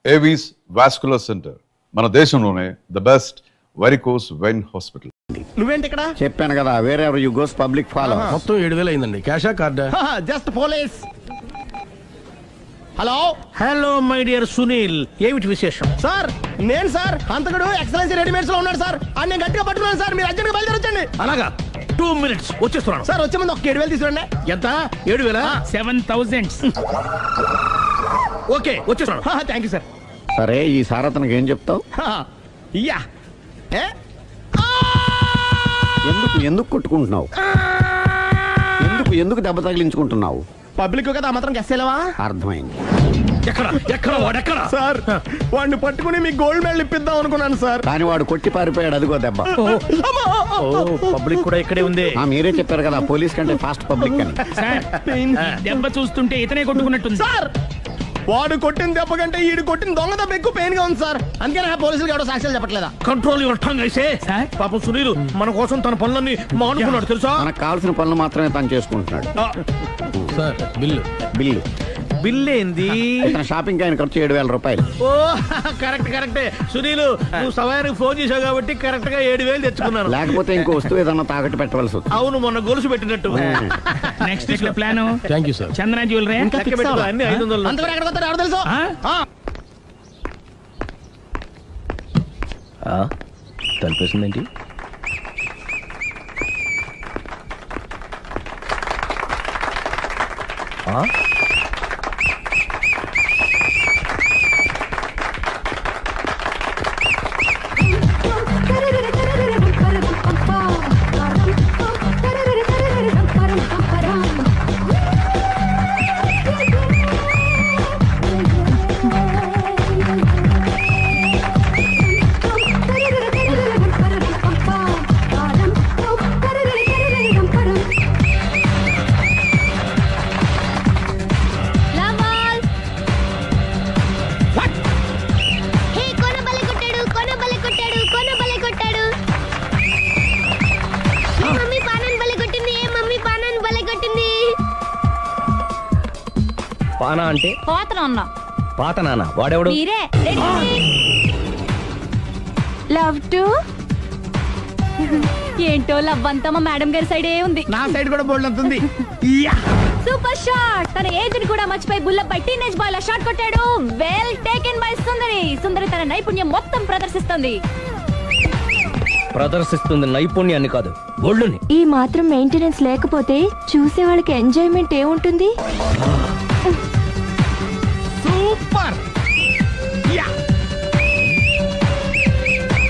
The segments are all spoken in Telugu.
ఏవీస్ వాస్కులర్ సెంటర్ మన దేశంలోనే the best varicose vein hospital. నువ్వేంటి ఇక్కడ? చెప్పాను కదా, వేరే ఎవరు యు గోస్ పబ్లిక్ ఫాలో. మొత్తం 7,000 అయిందండి. క్యాషా కార్డా? Just police. Hello hello my dear Sunil, ఏమిటి విశేషం? సార్, నేను సార్ హంతకుడు ఎక్సలెన్సీ రెడీమేడ్స్ లో ఉన్నాడు సార్. అని నేను గట్టిగా పట్టుకున్నాను సార్. మీరు అర్జెంట్గా బయలుదేరొచ్చండి. అలాగా, 2 minutes వచ్చేస్తున్నాను సార్. వచ్చే ముందు ఒక 7,000 తీసుకురండి. ఎంత? 7,000? 7,000. ఓకే, వచ్చేస్తున్నాను. Thank you sir. సరే, ఈ సార్ అతనికి ఏం చెప్తావు? యా ఎందుకు కొట్టుకుంటున్నావు? ఎందుకు దెబ్బ తగిలించుకుంటున్నావు? పబ్లిక్ కదా మాత్రం గెస్సేలేవా? అర్థమైంది. ఎక్కడ వాడెక్కడ? సార్, వాడిని పట్టుకుని మీకు గోల్డ్ మెడల్ ఇప్పిద్దాం అనుకున్నాను సార్. కానీ వాడు కొట్టి పారిపోయాడు. అదిగో దెబ్బ. పబ్లిక్ కూడా ఇక్కడే ఉంది. మీరే చెప్పారు కదా, పోలీస్ కంటే ఫాస్ట్ పబ్లిక్ అని. దెబ్బ చూస్తుంటే ఇతనే కొట్టుకున్నట్టుంది సార్. వాడు కొట్టిన దెబ్బ కంటే ఈడు కొట్టిన దొంగ దెబ్బ ఎక్కువ పెయిన్ గా ఉంది సార్. అందుకని పోలీసులు ఎవడో సాక్ష్యాలు చెప్పట్లేదా? కంట్రోల్ యువర్ టంగ్ అయితే. పాపం సునీల్ మన కోసం తన పనులన్నీ మానుకున్నాడు తెలుసా? మనకు కావాల్సిన పనులు మాత్రమే తను చేసుకుంటున్నాడు. సార్, బిల్లు బిల్ ఏంది? షాపింగ్ ఆయన ఖర్చు 7,000 రూపాయలు. ఓ కరెక్టే సునీల్, నువ్వు సమయానికి ఫోన్ చేసావు కాబట్టి కరెక్ట్ గా 7,000 తెచ్చుకున్నాను. లేకపోతే ఇంకో వస్తువు ఏదన్నా తాకట్టు పెట్టవలసి వస్తుంది. అవును, మొన్న గొలుసు పెట్టినట్టు. నెక్స్ట్ వీక్ లో plan thank you sir. Chandra jewellery అన్ని 500. అంతవరకు ఎక్కడ పోతారు ఎవరు తెలుసు? తలిపేసిందేంటి? పానా అంటే పాత నాన్న. వాడెవడు? లవ్ టు ఏంటో లవ్ అంతా మా మేడం గారి సైడే ఉంది. నా సైడ్ కూడా బోల్డ్ అంతుంది. Super shot. తన ఏజ్ ని కూడా మర్చిపోయి బుల్లపై టీనేజ్ బాయ్ లా షాట్ కొట్టాడు. వెల్ టేకెన్ బై సుందరి తన నైపుణ్యం మొత్తం ప్రదర్శిస్తుంది నైపుణ్యాన్ని కాదు, ఒళ్ళుని. ఈ మాత్రం మెయింటెనెన్స్ లేకపోతే చూసే వాళ్ళకి ఎంజాయ్మెంట్ ఏముంటుంది? సూపర్.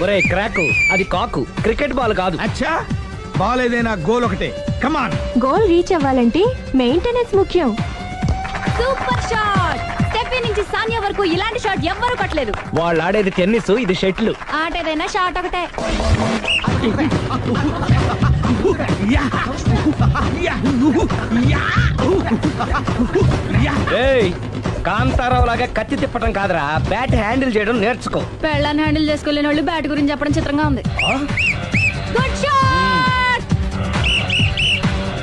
ఒరే క్రాకు, అది కాకు, క్రికెట్ బాల్ కాదు. అచ్చా, బాల్ ఏదైనా గోల్ ఒకటే. కమాన్. గోల్ రీచ్ అవ్వాలంటే మెయింటెనెన్స్ ముఖ్యం. Super shot. స్టెఫీ నుంచి సానియా వరకు ఇలాంటి షాట్ ఎవ్వరూ కొట్టలేదు. వాళ్ళు ఆడేది టెన్నిస్, ఇది షటిల్. ఆట ఏదైనా షాట్ ఒకటే. కాంతారావు లాగా కత్తి తిప్పటం కాదురా, బ్యాట్ హ్యాండిల్ చేయడం నేర్చుకో. పెళ్ళాన్ని హ్యాండిల్ చేసుకోలేని వాళ్ళు బ్యాట్ గురించి చెప్పడం చిత్రంగా ఉంది. Good shot.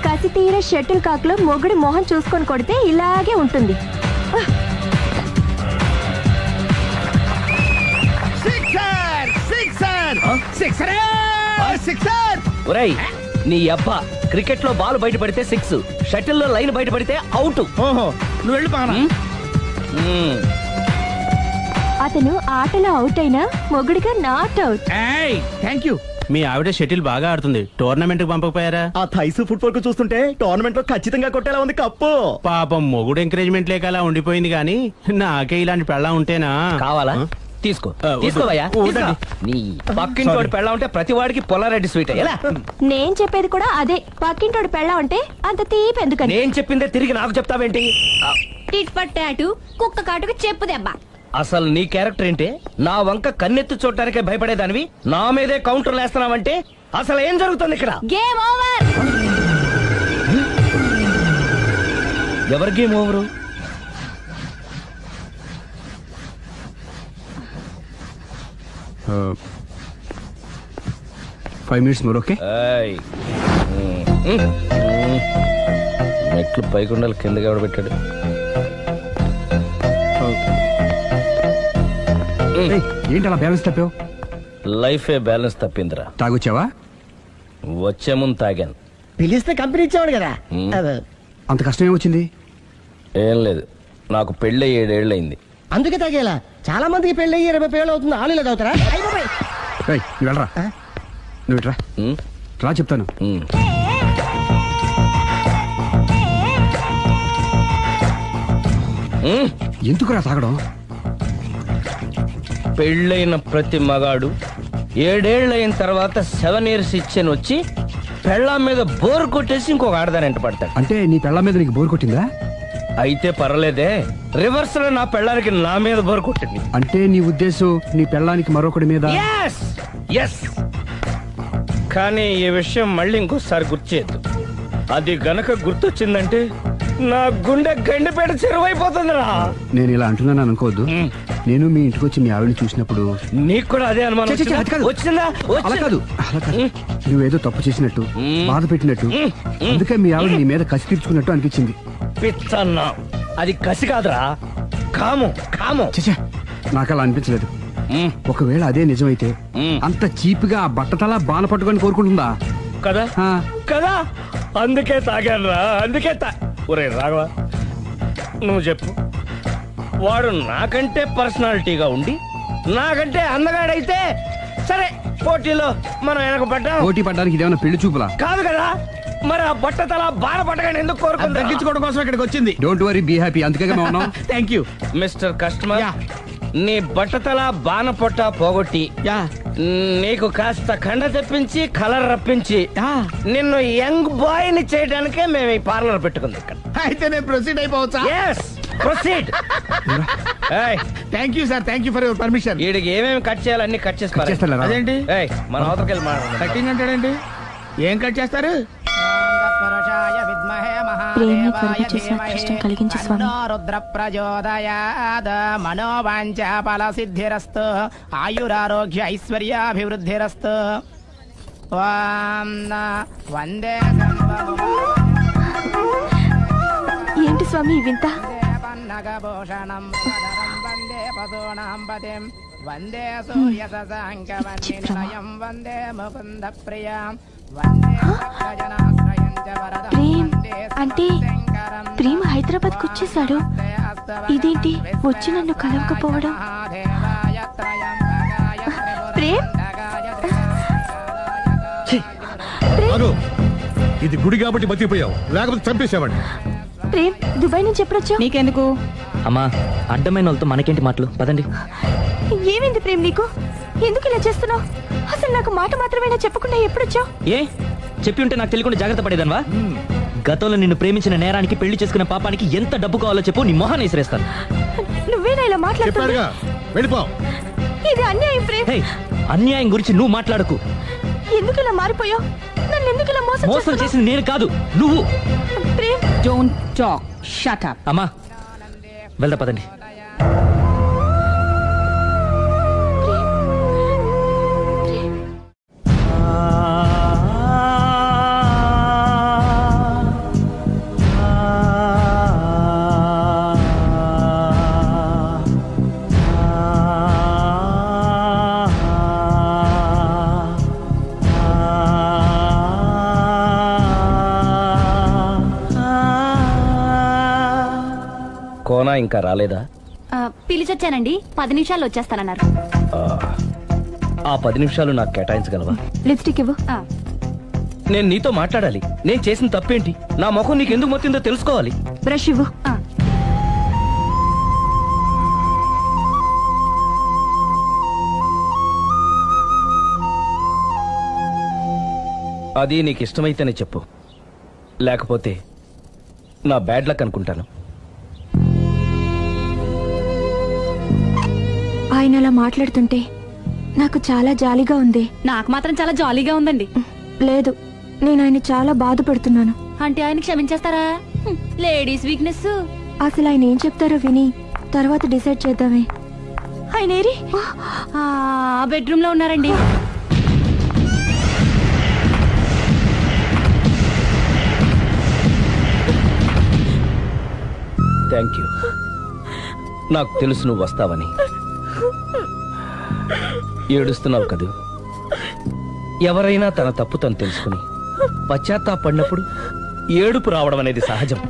కసి తీర షటిల్ కాక్ లో మొగుడి మొహం చూసుకొని కొడితే ఇలాగే ఉంటుంది. ఒరేయ్, నీ అబ్బా, క్రికెట్ లో బాల్ బయట పడితే 6, షటిల్ లో లైన్ బయట పడితే అవుట్. ఓహో, నువ్వు వెళ్ళి పానా. అతను ఆటలో అవుట్ అయినా మొగుడిగా నాట్ అవుట్. Thank you. మీ ఆవిడ షటిల్ బాగా ఆడుతుంది, టోర్నమెంట్ కు పంపకపోయారా? ఆ థైస్ ఫుట్బాల్ కు చూస్తుంటే టోర్నమెంట్ లో ఖచ్చితంగా కొట్టేలా ఉంది కప్పు. పాపం మొగుడు ఎంకరేజ్మెంట్ లేక అలా ఉండిపోయింది, గానీ నాకే ఇలాంటి పెళ్ళ ఉంటేనా. కావాలా? తీసుకోవయ్యా. నీ పక్కింటోడి పెళ్ళ ఉంటే ప్రతి వాడికి పొలారెడ్డి స్వీట్. నేను చెప్పేది కూడా అదే. పక్కింటోడి పెళ్ళ ఉంటే అంత తీపి ఎందుకని. నేను చెప్పిందే తిరిగి నాకు చెప్తావేంటి? టిట్ ఫర్ టాటు, కుక్క కాటుకు చెప్పు దెబ్బ. అసలు నీ క్యారెక్టర్ ఏంటి? నా వంక కన్నెత్తి చూడటానికే భయపడేదానివి నా మీదే కౌంటర్ వేస్తున్నావంటే అసలు ఏం జరుగుతుంది ఇక్కడ? Game over. ఎవరి game over? 5 minutes more, okay? మెట్లు పైకుండాలి, కిందకి ఎవడ పెట్టాడు? ఏంటి అలా బ్యాలెన్స్ తప్పావు? లైఫే బ్యాలెన్స్ తప్పిందిరా. తాగొచ్చావా? వచ్చే ముందు తాగాను. పిలిస్తే కంపెనీ ఇచ్చేవాడు కదా. అదే. అంత కష్టం ఏమొచ్చింది? ఏం లేదు, నాకు పెళ్ళి 7 ఏళ్ళయింది. అందుకే తాగేలా. చాలా మందికి పెళ్ళి 20 ఏళ్ళు అవుతుంది. ఆలు ఇలా తాగుతారా? ఏయ్, నువ్వు వెళ్ళరా. నువ్వు ఇట్రా రా, చెప్తాను. ఎందుకురా తాగడం? పెళ్ళైన ప్రతి మగాడు 7 ఏళ్ళైన తర్వాత 7 years ఇచ్చాను వచ్చి పెళ్ళాం మీద బోర్ కొట్టేసి ఇంకొక ఆడదానంట పడతాడు. అంటే నీ పెళ్ళ మీద నీకు బోర్ కొట్టిందా? అయితే పర్లేదే, రివర్స్ లో నా పెళ్ళానికి నా మీద బోర్ కొట్టింది. అంటే నీ ఉద్దేశం నీ పెళ్ళానికి మరొకటి మీద? Yes. కానీ ఈ విషయం మళ్ళీ ఇంకోసారి గుర్తు చేయొద్దు. అది గనక గుర్తొచ్చిందంటే నా గుండె గండిపేట చెరువైపోతుందిరా. నేను ఇలా అంటున్నాను అనుకోవద్దు. నేను మీ ఇంటికి వచ్చి మీ ఆవిడని చూసినప్పుడు నీకు కూడా అదే అనుమానం ఛీ, ఛీ, అది కాదు. వచ్చిందా? అలా కాదు. నువ్వేదో తప్పు చేసినట్టు, బాధ పెట్టినట్టు, అందుకే మీ ఆవిడ నీ మీద కసి తీర్చుకున్నట్టు అనిపించింది. పిచ్చన్నా, అది కసి కాదురా, కాము. చచ్చా, నాకు అలా అనిపించలేదు. ఒకవేళ అదే నిజమైతే అంత చీప్ గా ఆ బట్టతలా బాణ పట్టుకొని కోరుకుంటుందా? కదా ఆ. కదా, అందుకే తాగాను రా. ఒరే రాఘవ, నువ్వు చెప్పు, వాడు నాకంటే పర్సనాలిటీగా ఉండి నాకంటే అందగాడైతే సరే, పోటీలో మనం వెనక పడ్డాం. పోటీ పడ్డానికి ఇదేమన్నా పెళ్లి చూపులా? కాదు కదా, మరి ఆ బట్టతల బాణ పట్టగానే ఎందుకు కోరుకుంది? తగ్గించుకోవడం కోసం ఇక్కడికి వచ్చింది. Don't worry, be happy. అందుకే మేము ఉన్నాం. Thank you mister customer. నీ బట్టతల బాణ పొట్ట పోగొట్టి నీకు కాస్త కండ తెప్పించి కలర్ రప్పించి నిన్ను యంగ్ బాయ్ ని చేయడానికే మేము ఈ పార్లర్ పెట్టుకుంది ఇక్కడ. అయితే నేను ప్రొసీడ్ అయిపోవచ్చా? Proceed. Thank you sir, thank you for your permission. వీడికి ఏమేమి కట్ చేయాలి అన్ని కట్ చేసి చేస్తారా? అదేంటి మన అవతలకి వెళ్ళి మాట్లాడదాం. కటింగ్ అంటాడండి? ఏం కట్ చేస్తారు? ప్రేమని త్వరగా చేసిన అదృష్టం కలిగించు స్వామి. రుద్ర ప్రచోదయాద్ మనోవాంఛ ఫల సిద్ధిరస్తు ఆయురారోగ్య ఐశ్వర్యాభివృద్ధిరస్తు. వందే ఏంటి స్వామి వింత? పన్నగభూషణం వందే పశూనాం పతిం వందే సూర్య శశాంకవన్నిలయం వందే ముకుంద ప్రియాం వందే భక్తజనాశ్రయం చ వరదం వందే అంటే ప్రేమ హైదరాబాద్ కు వచ్చేసాడు. ఇదేంటి వచ్చి నన్ను కలవకపోవడం? ప్రేమ్, ఇది గుడి కాబట్టి బతికిపోయావు, లేకపోతే చంపేసేవాడిని. ప్రేమ్, దుబాయ్ నుంచి ఎప్పుడొచ్చా? నీకెందుకు అమ్మా, అడ్డమైన వాళ్ళతో మనకేంటి మాటలు, పదండి. ఏమైంది ప్రేమ్ నీకు? ఎందుకు ఇలా చేస్తున్నావు? అసలు నాకు మాట మాత్రమేనా చెప్పకుండా ఎప్పుడొచ్చావు? ఏ చెప్పి ఉంటే నాకు తెలియకుండా జాగ్రత్త పడేదన్వా? గతంలో నిన్ను ప్రేమించిన నేరానికి, పెళ్లి చేసుకున్న పాపానికి ఎంత డబ్బు కావాలో చెప్పు, నీ మొహాన్ని విసిరేస్తాను. నువ్వేనా ఇలా మాట్లాడుతున్నా? ఇది అన్యాయం ప్రేమ్. అన్యాయం గురించి నువ్వు మాట్లాడకు. ఎందుకు ఇలా మారిపోయావు? నన్ను ఎందుకు ఇలా మోసం చేసింది నేను కాదు, నువ్వు. Prem, don't talk, shut up. అమ్మా వెళ్దా, పదండి. కోనా ఇంకా రాలేదా? పిలిచొచ్చానండి, 10 నిమిషాల్లో వచ్చేస్తానన్నారు. ఆ 10 నిమిషాలు నాకు కేటాయించగలవా? లిప్స్టిక్ ఇవ్వు. నేను నీతో మాట్లాడాలి. నేను చేసిన తప్పేంటి, నా ముఖం నీకు ఎందుకు మొత్తిందో తెలుసుకోవాలి. బ్రష్ ఇవ్వు. అది నీకు ఇష్టమైతేనే చెప్పు, లేకపోతే నా బ్యాడ్ లక్ అనుకుంటాను. ఆయన అలా మాట్లాడుతుంటే నాకు చాలా జాలీగా ఉంది. నాకు మాత్రం చాలా జాలీగా ఉందండి. లేదు, నేను ఆయన చాలా బాధపడుతున్నాను. అంటే ఆయన క్షమించేస్తారా? Ladies weakness. అసలు ఆయన ఏం చెప్తారో విని తర్వాత డిసైడ్ చేద్దామే. ఆయన ఏరి? బెడ్రూమ్ లో ఉన్నారండి. Thank you. నాకు తెలుసు నువ్వు వస్తావని. ఏడుస్తున్నావు కదూ. ఎవరైనా తన తప్పు తను తెలుసుకుని పశ్చాత్తాపడినప్పుడు ఏడుపు రావడం అనేది సహజం.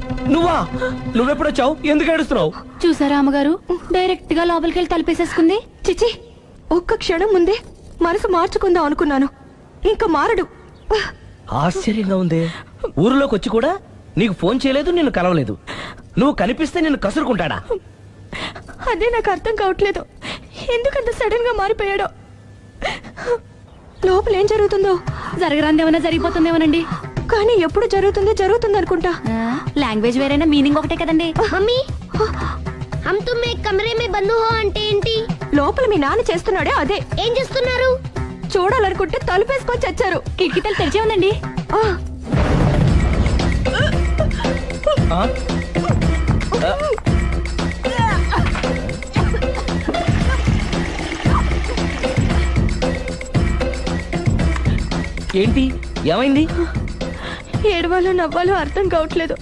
నువ్వెప్పుడొచ్చావు? ఎందుకు ఏడుస్తున్నావు? చూసారా అమ్మగారు, డైరెక్ట్ గా లోపలికి వెళ్ళి తలిపేసేసుకుంది. చిచి, ఒక్క క్షణం ముందే మనసు మార్చుకుందాం అనుకున్నాను, ఇంకా మారడు. ఆశ్చర్యంగా ఉందే. ఊరిలోకి వచ్చి కూడా నీకు ఫోన్ చేయలేదు, నిన్ను కలవలేదు. నువ్వు కనిపిస్తే నిన్ను కసురుకుంటాడా? అదే నాకు అర్థం కావట్లేదు, ఎందుకంత సడన్ గా మారిపోయాడో. లోపల ఏం జరుగుతుందో. జరగరాందేమన్నా జరిగిపోతుందేమోనండి. కానీ ఎప్పుడు జరుగుతుంది అనుకుంటా. లాంగ్వేజ్ వేరైనా మీనింగ్ ఒకటే కదండి. మమ్మీ, హమ్ తుమ్ ఏక్ కమరే మే బంద్ హో అంటే ఏంటి? లోపల మీ నాన్న చేస్తున్నాడే అదే. ఏం చేస్తున్నారు? చూడాలనుకుంటే తలుపేసుకొని చచ్చారు. కిటికీ తలుపు తెరిచే ఉందండి. ఏంటి, ఏమైంది? ఏడవాలో నవ్వాలో అర్థం కావట్లేదు.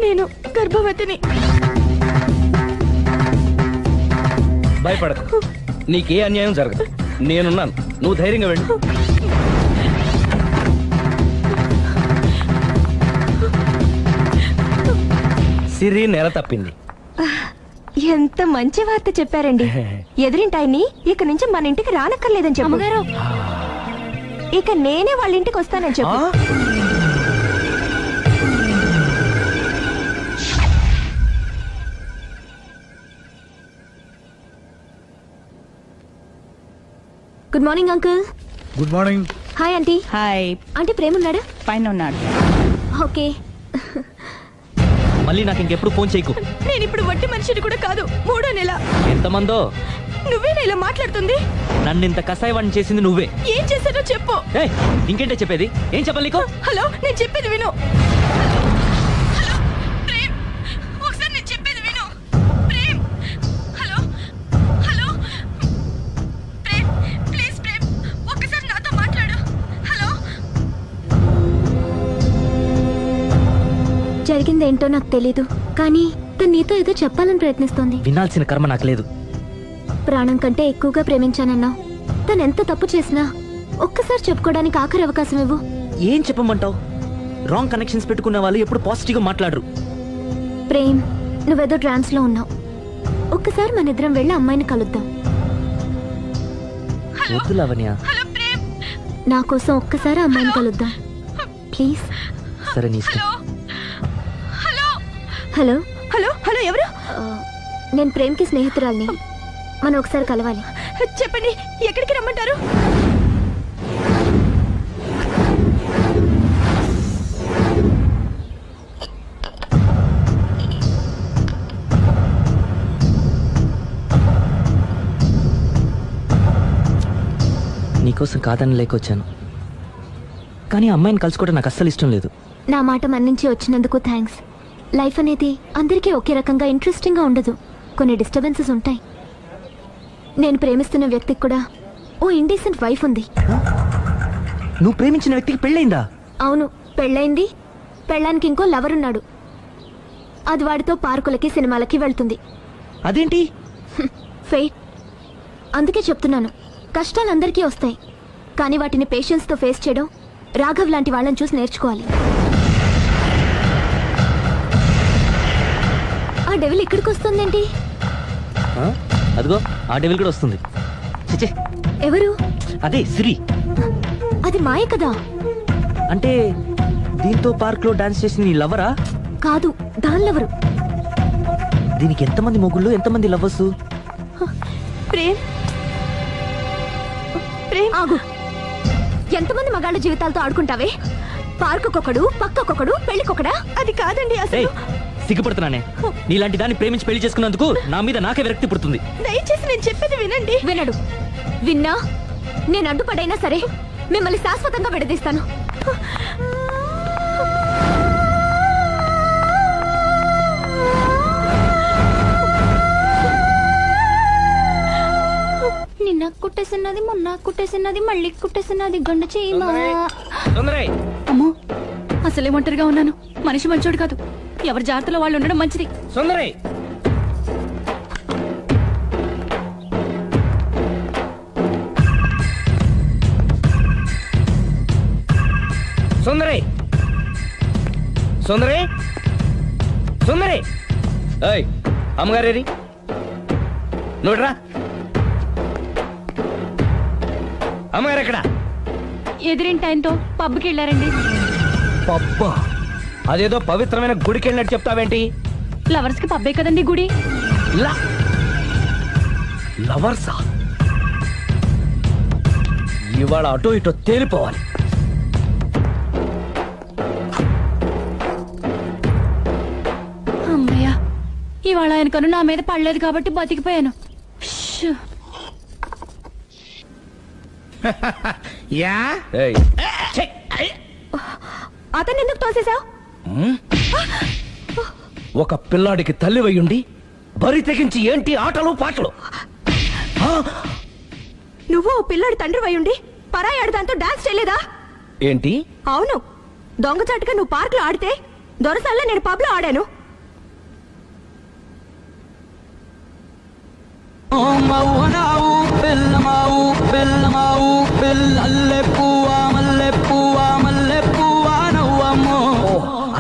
నేను గర్భవతిని. భయపడకు, నీకే అన్యాయం జరగదు. నేనున్నాను, నువ్వు ధైర్యంగా వెళ్ళు. సిరి నెల తప్పింది. ఎంత మంచి వార్త చెప్పారండి. ఎదురింటాయన్ని ఇక నుంచి మన ఇంటికి రానక్కర్లేదని చెప్పారు. ఇక నేనే వాళ్ళ ఇంటికి వస్తానని చెప్పు. Good morning uncle. Good morning. Hi aunty. Hi. Aunty Prema ఉన్నాడా? పైన ఉన్నాడు. ఓకే. మళ్ళీ నాకు ఇంకెప్పుడు ఫోన్ చేయకు. నేను ఇప్పుడు వట్టి మనిషిని కూడా కాదు, 3వ నెల. ఎంతమందో? నువ్వేనా ఇలా మాట్లాడుతుంది? నన్ను ఇంత కసాయవాణ్ణి చేసింది నువ్వే. ఏం చేశానో చెప్పు. ఇంకేంటే చెప్పేది? ఏం చెప్పాలి నీకు? హలో, నేను చెప్పేది విను. హలో ప్రేమ్, ఒకసారి నేను చెప్పేది విను. Prem, hello hello Prem, please Prem, ఒక్కసారి నాతో మాట్లాడు. హలో. జరిగిందేంటో నాకు తెలీదు, కానీ తను నీతో ఏదో చెప్పాలని ప్రయత్నిస్తోంది. వినాల్సిన కర్మ నాకు లేదు. ప్రాణం కంటే ఎక్కువగా ప్రేమించానన్నావు. తను ఎంత తప్పు చేసినా ఒక్కసారి చెప్పుకోవడానికి ఆఖరి అవకాశం ఇవ్వు. ఏం చెప్పమంటావు? రాంగ్ కనెక్షన్స్ పెట్టుకున్న వాళ్ళు ఎప్పుడు పాజిటివ్ గా మాట్లాడరు. ప్రేమ్, నువ్వేదో ట్రాన్స్ లో ఉన్నావు. ఒక్కసారి మన ఇద్దరం వెళ్ళి అమ్మాయిని కలుద్దాం. వద్దు లావణ్య. నా కోసం ఒక్కసారి అమ్మాయిని కలుద్దాం ప్లీజ్. సరే, నీ ఇష్టం. హలో హలో హలో, ఎవరు? నేను ప్రేమ్కి స్నేహితురాల్ని. మనం ఒకసారి కలవాలి. చెప్పండి, ఎక్కడికి రమ్మంటారు? నీకోసం కాదని లేకొచ్చాను, కానీ అమ్మాయిని కలుసుకోవడం నాకు అస్సలు ఇష్టం లేదు. నా మాట మన్నించి వచ్చినందుకు థ్యాంక్స్. లైఫ్ అనేది అందరికీ ఒకే రకంగా ఇంట్రెస్టింగ్ గా ఉండదు. కొన్ని డిస్టర్బెన్సెస్ ఉంటాయి. నేను ప్రేమిస్తున్న వ్యక్తికి కూడా ఓ ఇండీసెంట్ వైఫ్ ఉంది. నువ్వు ప్రేమించిన వ్యక్తికి పెళ్ళైందా? అవును, పెళ్ళైంది. పెళ్ళానికి ఇంకో లవర్ ఉన్నాడు. అది వాడితో పార్కులకి సినిమాలకి వెళ్తుంది. అదేంటి? ఫెయిట్. అందుకే చెప్తున్నాను, కష్టాలు అందరికీ వస్తాయి, కానీ వాటిని పేషెన్స్ తో ఫేస్ చేయడం రాఘవ్ లాంటి వాళ్ళని చూసి నేర్చుకోవాలి. ఆ డెవిల్ ఇక్కడికి వస్తుందేంటి? అదిగో ఆ డెవిల్ కూడా వస్తుంది. చిచే, ఎవరు? అదే సిరి. అది మాయ కదా. అంటే దీంతో పార్క్ లో డాన్స్ చేసిన నీ లవరా? కాదు, దాని లవరు. దీనికి ఎంతమంది మొగుళ్ళు, ఎంతమంది లవర్స్? ప్రేమ్, ప్రేమ్ ఆగు. ఎంతమంది మగాళ్ళ జీవితాలతో ఆడుకుంటావే? పార్కుకొకడు, పక్కకొకడు, పెళ్లికొకడా? అది కాదండి అసలు. సిగ్గుపడుతున్నానే. నీలాంటి దాన్ని ప్రేమించి పెళ్లి చేసుకున్నందుకు నా మీద నాకే విరక్తి పుడుతుంది. దయచేసి నేను చెప్పేది వినండి. వినడు. విన్నా నేను అడ్డుపడైనా సరే మిమ్మల్ని శాశ్వతంగా విడదీస్తాను. నిన్న కుట్టేసినది, మొన్న కుట్టేసినది, మళ్ళీ కుట్టేసినది గండ చీమ. అమ్మో, అసలే ఒంటరిగా ఉన్నాను. మనిషి మంచోడు కాదు. ఎవరి జాగ్రత్తలో వాళ్ళు ఉండడం మంచిది. సుందరి సుందరి ఏయ్ అమ్మగారేరి నువ్వురా అమ్మగారు ఎక్కడ? ఎదిరింటి ఆయనతో పబ్కి వెళ్ళారండి. పబ్బా? అదేదో పవిత్రమైన గుడికి వెళ్ళినట్టు చెప్తావేంటి? లవర్స్ కి పబ్బే కదండి గుడి. లవర్సా? ఇవాళ అటో ఇటో తేలిపోవాలి. అమ్మయ్యా, ఇవాళ ఆయన కను నా మీద పడలేదు కాబట్టి బతికిపోయాను. యా అతను ఎందుకు తోసేశావు? ఒక పిల్లాడికి తల్లివయ్యుండి బరి తెగించి ఏంటి ఆటలు పాటలు? నువ్వు పిల్లడి తండ్రి అయ్యుండి పరాయాడు దాంతో డాన్స్ చేయలేదా? ఏంటి? అవును, దొంగచాటుగా నువ్వు పార్క్ లో ఆడితే దొరసల్లా నేను పబ్ లో ఆడాను.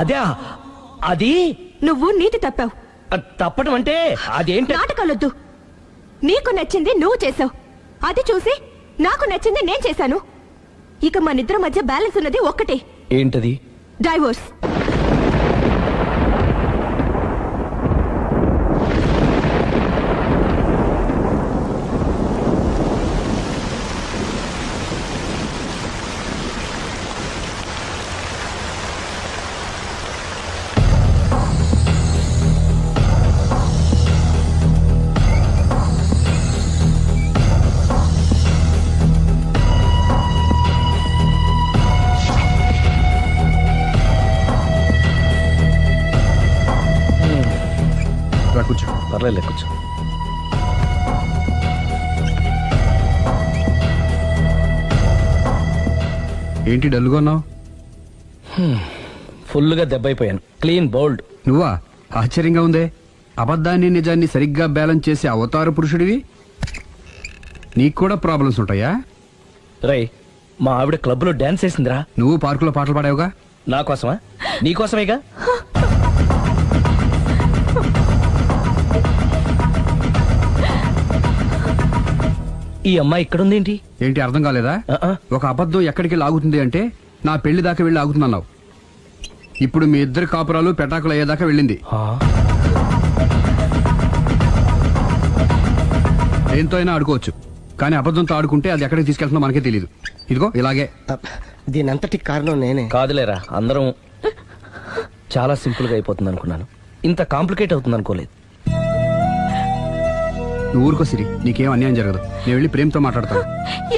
అదే అది నువ్వు నీతి తప్పావు. తప్పడం అంటే అదేంటి? నాటకాలొద్దు. నీకు నచ్చింది నువ్వు చేసావు, అది చూసి నాకు నచ్చింది నేను చేశాను. ఇక మనిద్దరి మధ్య బ్యాలెన్స్ ఉన్నది ఒక్కటే. ఏంటది? డైవోర్స్. కూర్చో. పర్లేదు కూర్చో. ఏంటి డల్గా ఉన్నావు? ఫుల్గా దెబ్బైపోయాను. Clean bowled. నువ్వా? ఆశ్చర్యంగా ఉందే. అబద్ధాన్ని నిజాన్ని సరిగ్గా బ్యాలెన్స్ చేసే అవతార పురుషుడివి. నీకు కూడా ప్రాబ్లమ్స్ ఉంటాయా? రై, మా ఆవిడ క్లబ్ లో డాన్స్ వేసిందిరా. నువ్వు పార్కులో పాటలు పాడావుగా. నా కోసమా? నీకోసమేగా. ఈ అమ్మాయి ఇక్కడుందేంటి? ఏంటి అర్థం కాలేదా? ఒక అబద్ధం ఎక్కడికి లాగుతుంది అంటే నా పెళ్లి దాకా వెళ్ళి ఆగుతుందన్నావు. ఇప్పుడు మీ ఇద్దరు కాపురాలు పెటాకులు అయ్యేదాకా వెళ్ళింది. దేంతో అయినా ఆడుకోవచ్చు, కానీ అబద్ధంతో ఆడుకుంటే అది ఎక్కడికి తీసుకెళ్తుందో మనకే తెలియదు. ఇదిగో ఇలాగే. దీనంతటి కారణం నేనే. కాదులేరా, అందరం చాలా సింపుల్ గా అయిపోతుంది అనుకున్నాను. ఇంత కాంప్లికేట్ అవుతుంది అనుకోలేదు. నువ్వు ఊరుకో సిరి, నీకేం అన్యాయం జరగదు. నేను వెళ్ళి ప్రేమతో మాట్లాడతాను.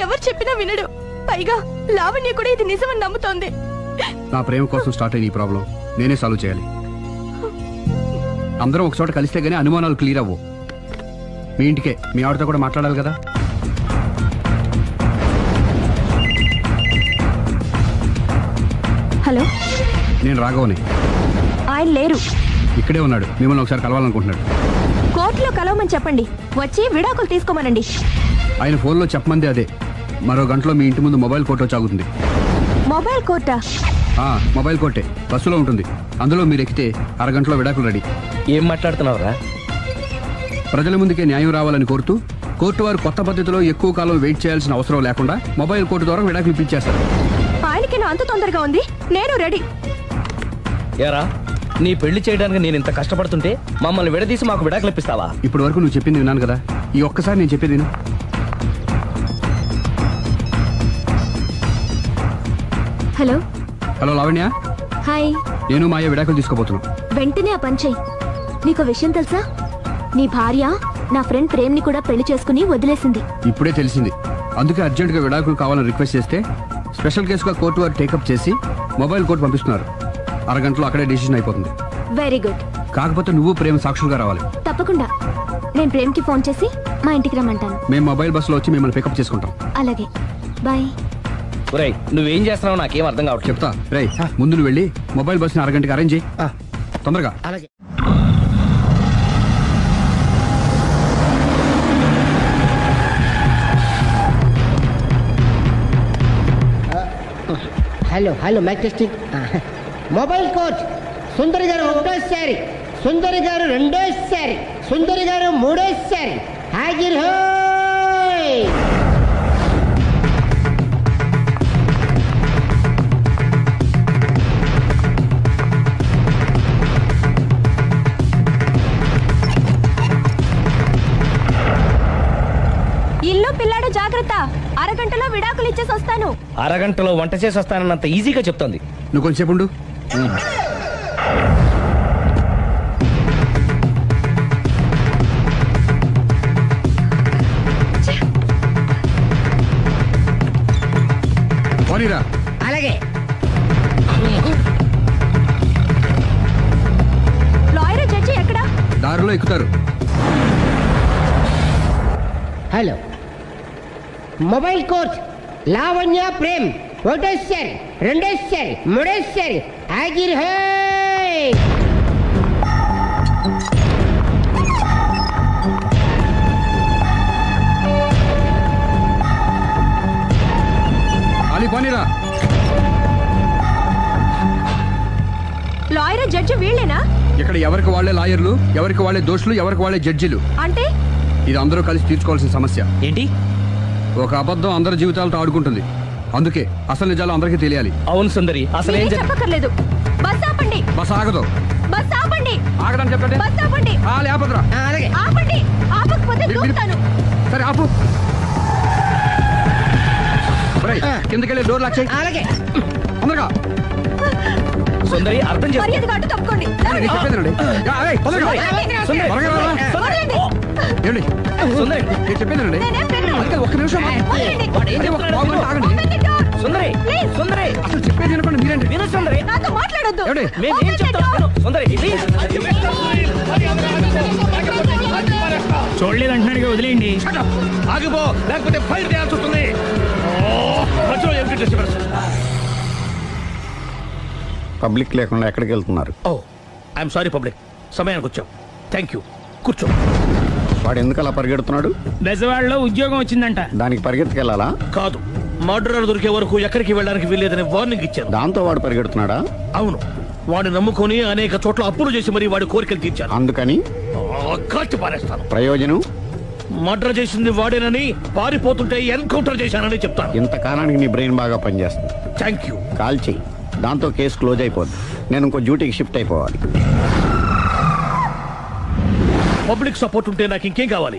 ఎవరు చెప్పినా వినడు. పైగా లావణ్య కూడా ఇది నిజమని నమ్ముతోంది. నా ప్రేమ కోసం స్టార్ట్ అయిన ఈ ప్రాబ్లం నేనే సాల్వ్ చేయాలి. అందరం ఒక చోట కలిస్తే గానీ అనుమానాలు క్లియర్ అవ్వు. మీ ఇంటికే, మీ ఆవిడతో కూడా మాట్లాడాలి కదా. హలో, నేను రాఘవని. ఆయన లేరు. ఇక్కడే ఉన్నాడు. మిమ్మల్ని ఒకసారి కలవాలనుకుంటున్నాడు. కోర్టులో కలవమని చెప్పండి, వచ్చి విడాకులు తీసుకోమనండి. ఆయన ఫోన్లో చెప్పమంది అదే. మరో గంటలో మీ ఇంటి ముందు మొబైల్ కోర్టు వచ్చి ఆగుతుంది. మొబైల్ కోర్టా? మొబైల్ కోర్టే, బస్సులో ఉంటుంది. అందులో మీరు ఎక్కితే అరగంటలో విడాకులు రెడీ. ఏం మాట్లాడుతున్నావురా? ప్రజల ముందుకే న్యాయం రావాలని కోరుతూ కోర్టు వారు కొత్త పద్ధతిలో ఎక్కువ కాలం వెయిట్ చేయాల్సిన అవసరం లేకుండా మొబైల్ కోర్టు ద్వారా విడాకులు ఇప్పించేస్తారు. ఆయనకి అంత తొందరగా ఉంది, నేను రెడీ. యారా, నీ పెళ్లి చేయడానికి నేను ఇంత కష్టపడుతుంటే మమ్మల్ని విడదీసి మాకు విడాకులు ఇప్పిస్తావా? ఇప్పటి వరకు నువ్వు చెప్పింది విన్నాను కదా, ఈ ఒక్కసారి నేను చెప్పేది విను. హలో. హలో లావణ్య. హాయ్. నేను మాయ విడాకులు తీసుకోబోతున్నాం. వెంటనే ఆ పని చెయ్యి. నీకు విషయం తెలుసా? నీ భార్య నా ఫ్రెండ్ ప్రేమ్ని కూడా పెళ్లి చేసుకుని వదిలేసింది. ఇప్పుడే తెలిసింది. అందుకే అర్జెంట్ గా విడాకులు కావాలని రిక్వెస్ట్ చేస్తే స్పెషల్ కేసుగా కోర్టు వారు టేకప్ చేసి మొబైల్ కోర్టు పంపిస్తున్నారు. అరగంటలో అక్కడే డిసిషన్ అయిపోతుంది. Very good. కాకపోతే నువ్వు ప్రేమ సాక్షులుగా రావాలి. తప్పకుండా. నేను ప్రేమ్కి ఫోన్ చేసి మా ఇంటికి రమ్మంటాను. మేము మొబైల్ బస్సులో వచ్చి మిమ్మల్ని పికప్ చేసుకుంటాం. అలాగే, బాయ్. నువ్వేం చేస్తున్నావు నాకేం అర్థం కావట్లేదు. చెప్తా. రేయ్, ముందు నువ్వు వెళ్ళి మొబైల్ బస్సుని అరగంటకి అరేంజ్ చేయి. తొందరగా. అలాగే. Hello hello mic testing mobile coach Sundari garu ఒకటోసారి, సుందరి గారు రెండోసారి, సుందరి గారు మూడోసారి. హాజరు హోయ్. ఇల్లు పిల్లాడు జాగ్రత్త. అరగంటలో విడాకులు ఇచ్చేసి వస్తాను. అరగంటలో వంట చేసి వస్తానన్నంత ఈజీగా చెప్తోంది. నువ్వు కొంచెంసేపు ఉండు. పోనీరా. అలాగే. లాయర్ జడ్జి ఎక్కడా? దారిలో ఎక్కుతారు. Hello, mobile court Lavanya Prem ఒకటోసారి, రెండోసారి, మూడోసారి. హాజరు హోయ్. ఖాళీ పోనీరా. Lawyer judge వీళ్ళేనా? ఇక్కడ ఎవరికి వాళ్ళే లాయర్లు, ఎవరికి వాళ్ళే దోషులు, ఎవరికి వాళ్ళే జడ్జిలు. అంటే ఇది అందరూ కలిసి తీర్చుకోవాల్సిన సమస్య. ఏంటి? ఒక అబద్ధం అందరి జీవితాలతో ఆడుకుంటుంది. అందుకే అసలు నిజాలు అందరికీ తెలియాలి. అవును సుందరి, అసలు ఏం చెప్పక్కర్లేదు. బస్ ఆపండి. బస్ ఆగదు. బస్ ఆపండి. ఆగదని చెప్పండి. బస్ ఆపండి. లేపద్రా. ఆపండి. ఆపకపోతే దూకుతాను. సరే ఆపు. కిందకెళ్ళి డోర్ లాక్ చేయి. అలాగే. తొందరగా. సుందరి అర్థం మర్యాదగా అడ్డు తప్పుకోండి. చెప్పేదండి. చెప్పేదండి. ఒక్క నిమిషం ఆగండి. సుందరి, సుందరి అసలు చెప్పేది వినపండి. మీరేంటి? విను సుందరి. నాతో మాట్లాడొద్దు. మేమేం చెప్తాం సుందరి. చూడలేదు అంటున్నాడుగా, వదిలేయండి. ఆగిపో, లేకపోతే ఫైర్ చేయాల్సి వస్తుంది. పబ్లిక్ లేకుండా ఎక్కడికి వెళ్తున్నారు? ఐఎమ్ సారీ పబ్లిక్, సమయానికి వచ్చాం. Thank you. కూర్చో. వాడు ఎందుకు అలా పరిగెడుతున్నాడు? బెజవాడలో ఉద్యోగం వచ్చిందంట. దానికి పరిగెత్తుకెళ్ళాలా? కాదు, మర్డర్ దొరికే వరకు ఎక్కడికి వెళ్ళడానికి వీల్లేదని వార్నింగ్ ఇచ్చాను. దాంతో వాడు పరిగెడుతున్నాడా? అవును, వాడిని నమ్ముకొని అనేక చోట్ల అప్పులు చేసి మరి వాడి కోరికలు తీర్చాను. అందుకని కాల్చి పారేస్తాను. ప్రయోజనం? మర్డర్ చేసింది వాడేనని, పారిపోతుంటే ఎన్కౌంటర్ చేశానని చెప్తాను. ఇంతకాలానికి నీ బ్రెయిన్ బాగా పనిచేస్తుంది. Thank you. కాల్ చెయ్యి, దాంతో కేసు క్లోజ్ అయిపోద్ది. నేను ఇంకో డ్యూటీకి షిఫ్ట్ అయిపోవాలి. పబ్లిక్ సపోర్ట్ ఉంటే నాకు ఇంకేం కావాలి?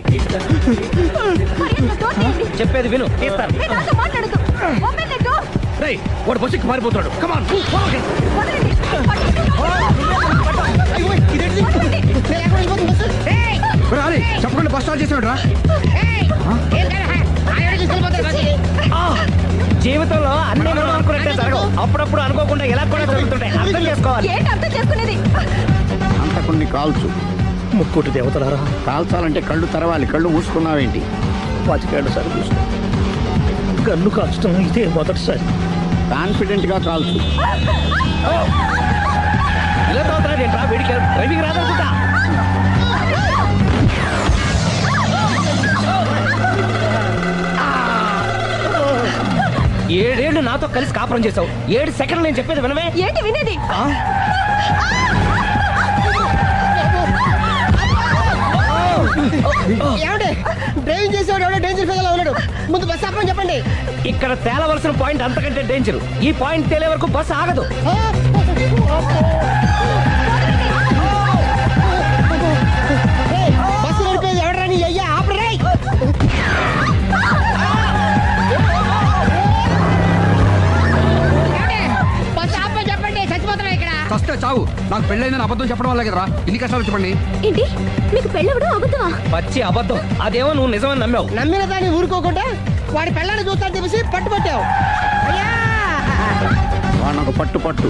చెప్పేది విను. తీస్తాను. రేయ్, వాడు బస్సుకి పారిపోతాడు. కమాన్. చెప్పకుండా బస్ స్టార్ట్ చేసాడు రా. జీవితంలో అన్ని మనం అనుకున్నట్టే జరగవు. అప్పుడప్పుడు అనుకోకుండా ఎలా కూడా జరుగుతుంటాయి. అర్థం చేసుకోవాలి. అర్థం చేసుకునేది? అంతకుని కాల్చు. ముక్కోటి దేవతలారా, కాల్చాలంటే కళ్ళు తెరవాలి. కళ్ళు మూసుకున్నావేంటి? 25 సార్లు చూసిన గన్ను కాల్చడం ఇదే మొదటిసారి. కాన్ఫిడెంట్ గా కాల్చు. ఇలా తోతున్నాడు ఏంట్రా? వీడికి డ్రైవింగ్ రాదనుకుంటా. ఏడేళ్లు నాతో కలిసి కాపురం చేసావు. 7 సెకండ్లు నేను చెప్పేది వినవే. ఏంటి వినేది? డ్రైవింగ్ చేసేవాడు ఎవడో డేంజర్ ఫీల్ ఉన్నాడు. ముందు బస్ ఆపమని చెప్పండి. ఇక్కడ తేలవలసిన పాయింట్ అంతకంటే డేంజర్. ఈ పాయింట్ తేలే వరకు బస్సు ఆగదు. బస్సు నడిపేది ఎవడరాని అయ్యా ఆపరే. బస్ ఆపమని చెప్పండి. చచ్చిపోతున్నా ఇక్కడ. ఫస్ట్ చావు. నాకు పెళ్ళైందని అబద్ధం చెప్పడం వల్ల కదరా ఇన్ని కష్టాలు చెప్పండి. ఏంటి మీకు పెళ్ళవడం అబద్ధమా? పచ్చి అబద్ధం. అదేమో నువ్వు నిజమని నమ్మావు. నమ్మిన దాన్ని ఊరుకోకుండా వాడి పెళ్ళాన్ని చూస్తాను చెప్పేసి పట్టుబట్టావు. అయ్యా వాడినొక పట్టు పట్టు.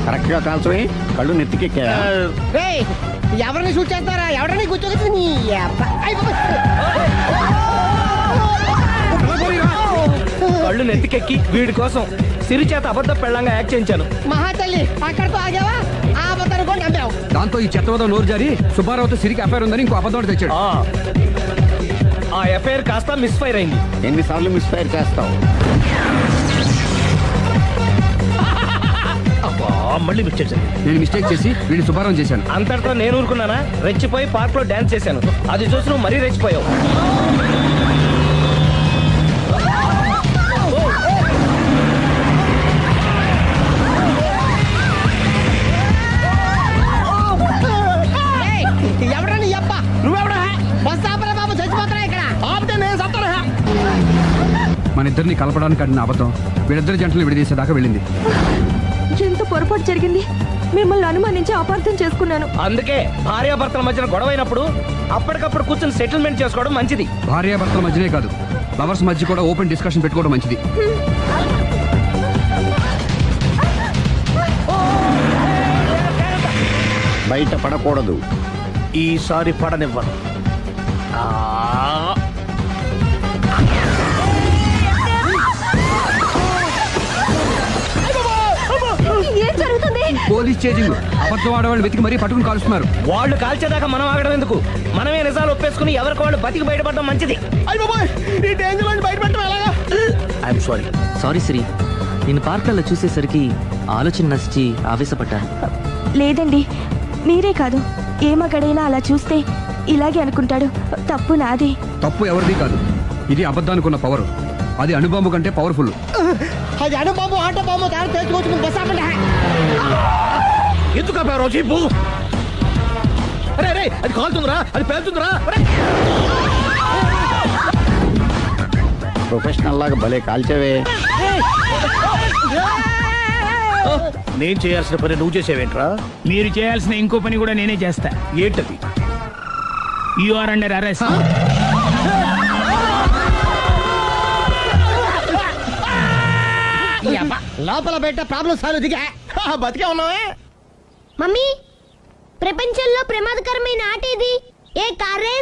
కరెక్ట్ గా కాల్చవే. కళ్ళు నెత్తికెక్కా. ఎవరిని షూట్ చేస్తారా? ఎవరిని కూర్చోగచ్చు నీ కళ్ళు నెత్తికెక్కి వీడి కోసం సిరి చేత అబద్ధ పెళ్ళంగా యాక్ట్ చేయించాను. మహాతల్లి అక్కడితో ఆగావా? ఆ అబద్ధాన్ని కూడా నమ్మావు. దాంతో ఈ చెత్తవదో నోరు జారి సుబ్బారావుతో సిరికి అఫైర్ ఉందని ఇంకో అబద్ధం తెచ్చాడు. ఆ ఎఫ్ఐఆర్ కాస్త మిస్ఫైర్ అయింది. ఎన్నిసార్లు మిస్ఫైర్ చేస్తావు? మళ్ళీ మిస్టేక్ నేను మిస్టేక్ చేసి వీడిని శుభారం చేశాను. అంతటితో నేను ఊరుకున్నానా? రెచ్చిపోయి పార్క్ లో డాన్స్ చేశాను. అది చూసి నువ్వు మరీ రెచ్చిపోయావు. ఎవడా నీ అబ్బా? నువ్వెవడా? బస్ ఆపరా బాబు, చచ్చిపోతారా ఇక్కడ? ఆపితే నేను సత్తారా? మన ఇద్దరిని కలపడానికి ఆడిన అబద్ధం వీళ్ళిద్దరి జంటలు విడదీసేదాకా వెళ్ళింది. ఎంత పొరపాటు జరిగింది. మిమ్మల్ని అనుమానించి అపార్థం చేసుకున్నాను. అందుకే భార్యాభర్తల మధ్యన గొడవైనప్పుడు అప్పటికప్పుడు కూర్చొని సెటిల్మెంట్ చేసుకోవడం మంచిది. భార్యాభర్తల మధ్యనే కాదు, లవర్స్ మధ్య కూడా ఓపెన్ డిస్కషన్ పెట్టుకోవడం మంచిది. బయట పడకూడదు. ఈసారి పడనివ్వను. ఏం జరుగుతుంది? Police chasing. అబద్ధం ఆడవాళ్ళు వెతికి మరీ పట్టుకుని కాలుస్తున్నారు. వాళ్ళు కాల్చేదాకా మనం ఆగడం ఎందుకు? మనమే నిజాలు ఒప్పేసుకుని ఎవరికి వాళ్ళు బతికి బయటపడడం మంచిది. ఈ డేంజర్ నుంచి బయటపడటం ఎలాగా? I'm sorry. సారీ శ్రీ, నేను పార్కులలో చూసేసరికి ఆలోచన నచ్చి ఆవేశపడ్డాను. లేదండి, మీరే కాదు, ఏ మగాడైనా అలా చూస్తే ఇలాగే అనుకుంటాడు. తప్పు నాది. తప్పు ఎవరిది కాదు. ఇది అబద్ధానికున్న పవర్. అది అణుబాంబు కంటే పవర్ఫుల్. అది అణుబాంబు, ఆటో బాంబు దారి తెచ్చుకోవచ్చు. బస్ ఆపండి. ఎందుకు ఆపారో చెప్పు. అరే అది కాలుతుందిరా, అది పేలుతుందిరా. ప్రొఫెషనల్ లాగా భలే కాల్చవే. నేను చేయాల్సిన పని నువ్వు చేసేవేంట్రా? మీరు చేయాల్సిన ఇంకో పని కూడా నేనే చేస్తా. ఏంటది? You are under arrest. లోపల బయట ప్రాబ్లం సాల్వ్. దిగా బతికే ఉన్నావే. మమ్మీ, ప్రపంచంలో ప్రమాదకరమైన ఆట ఇది. ఏ కార్ రేస్,